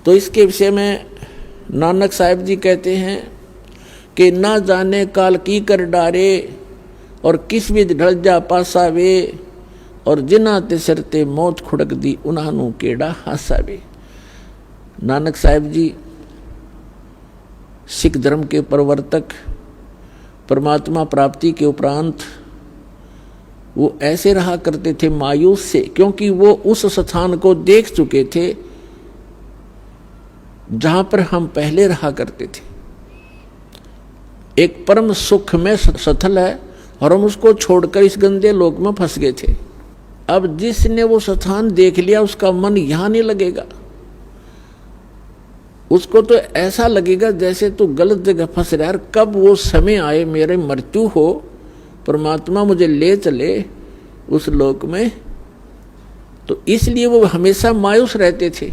तो इसके विषय में नानक साहब जी कहते हैं कि ना जाने काल की कर डारे और किस विध ढल जा पासावे और जिन्हां ते सरते मौत खुड़क दी उन्हां केड़ा हासावे। नानक साहब जी सिख धर्म के प्रवर्तक, परमात्मा प्राप्ति के उपरांत वो ऐसे रहा करते थे मायूस से, क्योंकि वो उस स्थान को देख चुके थे जहां पर हम पहले रहा करते थे। एक परम सुख में स्थल है और हम उसको छोड़कर इस गंदे लोक में फंस गए थे। अब जिसने वो स्थान देख लिया उसका मन यहां नहीं लगेगा, उसको तो ऐसा लगेगा जैसे तू गलत जगह फंस रहा है। कब वो समय आए मेरे मृत्यु हो, परमात्मा मुझे ले चले उस लोक में, तो इसलिए वो हमेशा मायूस रहते थे।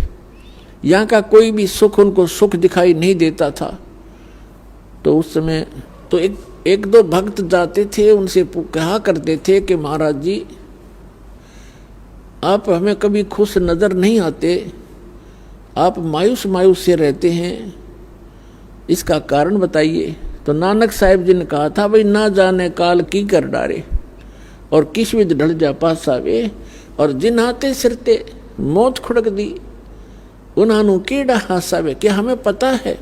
यहाँ का कोई भी सुख उनको सुख दिखाई नहीं देता था। तो उस समय तो एक दो भक्त जाते थे, उनसे कहा करते थे कि महाराज जी आप हमें कभी खुश नजर नहीं आते, आप मायूस मायूस से रहते हैं, इसका कारण बताइए। तो नानक साहब जी ने कहा था भाई ना जाने काल की कर डारे और किस विध ढल जा पासावे और जिन हाथे सिरते मौत खुड़क दी उन्हां केड़ा हासावे। कि हमें पता है,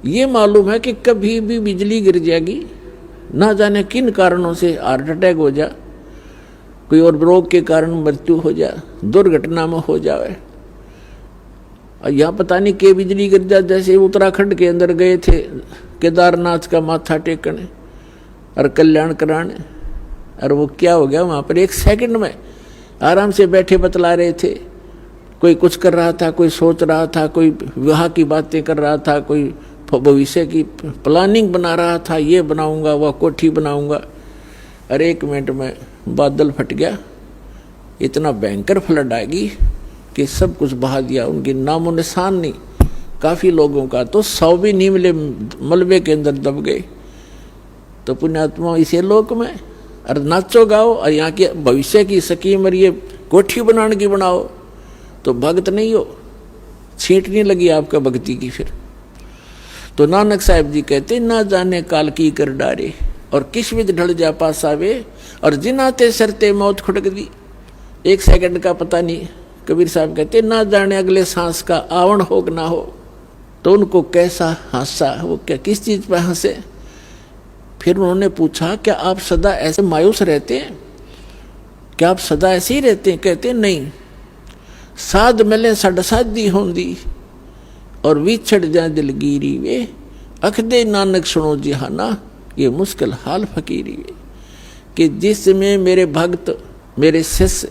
ये मालूम है कि कभी भी बिजली गिर जाएगी, ना जाने किन कारणों से हार्ट अटैक हो जा, कोई और रोग के कारण मृत्यु हो जा, दुर्घटना में हो जाए। और यहाँ पता नहीं के बिजली गिर जा। जैसे उत्तराखंड के अंदर गए थे केदारनाथ का माथा टेकने और कल्याण कराने, और वो क्या हो गया वहाँ पर, एक सेकंड में आराम से बैठे बतला रहे थे। कोई कुछ कर रहा था, कोई सोच रहा था, कोई विवाह की बातें कर रहा था, कोई भविष्य की प्लानिंग बना रहा था, ये बनाऊंगा वह कोठी बनाऊंगा। अरे 1 मिनट में बादल फट गया, इतना भयंकर फ्लड आएगी कि सब कुछ बहा दिया, उनकी नामो निशान नहीं। काफ़ी लोगों का तो 100 भी नहीं मिले, मलबे के अंदर दब गए। तो पुण्यात्मा इसे लोक में और नाचो गाओ और यहाँ के भविष्य की स्कीम और ये कोठी बनाने की बनाओ, तो भक्त नहीं हो, छींट नहीं लगी आपका भक्ति की। फिर तो नानक साहब जी कहते ना जाने काल की कर डारे और किस विध ढल जा पासावे और जिन आते सरते मौत खुड़क दी। 1 सेकंड का पता नहीं। कबीर साहब कहते ना जाने अगले सांस का आवण हो कि ना हो। तो उनको कैसा हंसा, वो क्या किस चीज पर हंसे। फिर उन्होंने पूछा क्या आप सदा ऐसे मायूस रहते हैं, क्या आप सदा ऐसे ही रहते हैं? कहते नहीं, साध मिले सड़ साधी होंदी और विछड़ जाए दिलगीरी वे अख दे नानक सुनो जिहाना ये मुश्किल हाल फकीरी वे। कि जिसमें मेरे भक्त मेरे शिष्य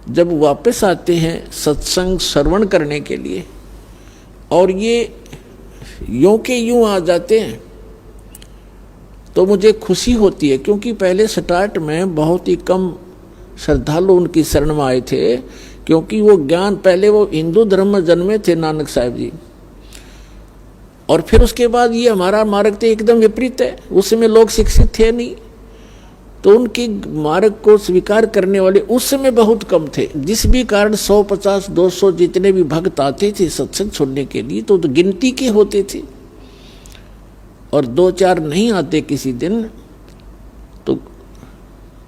जब वापस आते हैं सत्संग श्रवण करने के लिए और ये यूं के यूं आ जाते हैं तो मुझे खुशी होती है, क्योंकि पहले स्टार्ट में बहुत ही कम श्रद्धालु उनकी शरण में आए थे, क्योंकि वो ज्ञान पहले वो हिंदू धर्म में जन्मे थे नानक साहब जी, और फिर उसके बाद ये हमारा मार्ग तो एकदम विपरीत है। उसमें लोग शिक्षित थे नहीं, तो उनकी मार्ग को स्वीकार करने वाले उस समय बहुत कम थे, जिस भी कारण 150, 200 जितने भी भक्त आते थे सत्संग सुनने के लिए तो गिनती के होते थे, और 2-4 नहीं आते किसी दिन। तो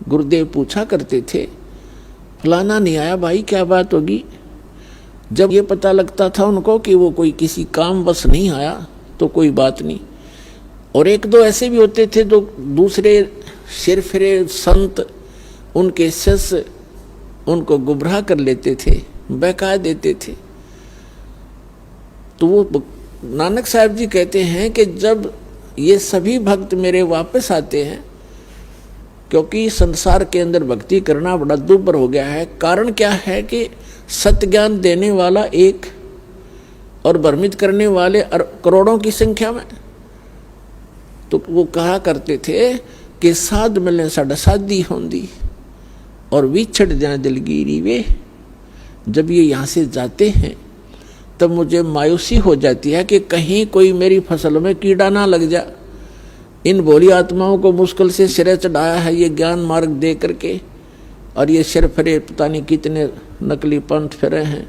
गुरुदेव पूछा करते थे फलाना नहीं आया भाई, क्या बात होगी। जब ये पता लगता था उनको कि वो कोई किसी काम बस नहीं आया तो कोई बात नहीं। और 1-2 ऐसे भी होते थे जो दूसरे सिरफिरे संत उनके शिष्य उनको गुमराह कर लेते थे, बहका देते थे। तो वो नानक साहब जी कहते हैं कि जब ये सभी भक्त मेरे वापस आते हैं, क्योंकि संसार के अंदर भक्ति करना बड़ा दुर्भर हो गया है। कारण क्या है कि सत्य ज्ञान देने वाला एक और भ्रमित करने वाले करोड़ों की संख्या में। तो वो कहा करते थे कि साध मिले सड़ साधी होंदी और विछड़ जाए दिलगीरी वे। जब ये यहाँ से जाते हैं तब मुझे मायूसी हो जाती है कि कहीं कोई मेरी फसल में कीड़ा ना लग जा। इन भोली आत्माओं को मुश्किल से सिरे चढ़ाया है ये ज्ञान मार्ग दे करके, और ये सिर फिरे पता नहीं कितने नकली पंथ फिरे हैं,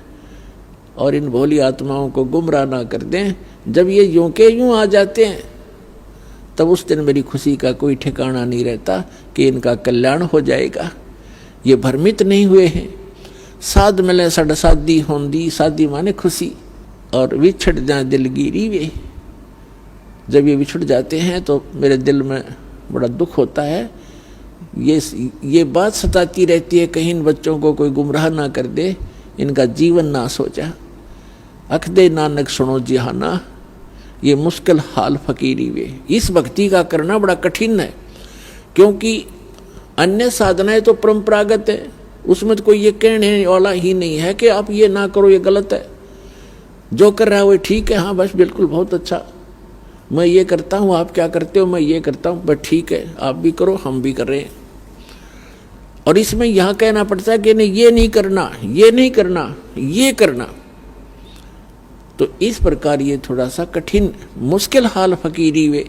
और इन भोली आत्माओं को गुमराह ना कर दें। जब ये यूं के यूं आ जाते हैं तब उस दिन मेरी खुशी का कोई ठिकाना नहीं रहता कि इनका कल्याण हो जाएगा। ये भ्रमित नहीं हुए हैं। साध मिले सड़ शादी होंदी, शादी माने खुशी, और विछड़ जाए दिलगिरी वे। जब ये बिछड़ जाते हैं तो मेरे दिल में बड़ा दुख होता है। ये बात सताती रहती है, कहीं इन बच्चों को कोई गुमराह ना कर दे, इनका जीवन नाश हो जा। अख दे नानक सुनो जिहाना, ये मुश्किल हाल फकीरी वे। इस भक्ति का करना बड़ा कठिन है, क्योंकि अन्य साधनाएं तो परंपरागत है, उसमें तो कोई ये कहने वाला ही नहीं है कि आप ये ना करो, ये गलत है। जो कर रहा है वो ठीक है, हाँ बस बिल्कुल बहुत अच्छा, मैं ये करता हूँ, आप क्या करते हो, मैं ये करता हूँ, बस ठीक है, आप भी करो हम भी कर रहे हैं। और इसमें यहाँ कहना पड़ता है कि नहीं ये नहीं करना, ये नहीं करना, ये करना। तो इस प्रकार ये थोड़ा सा कठिन मुश्किल हाल फकीरी वे।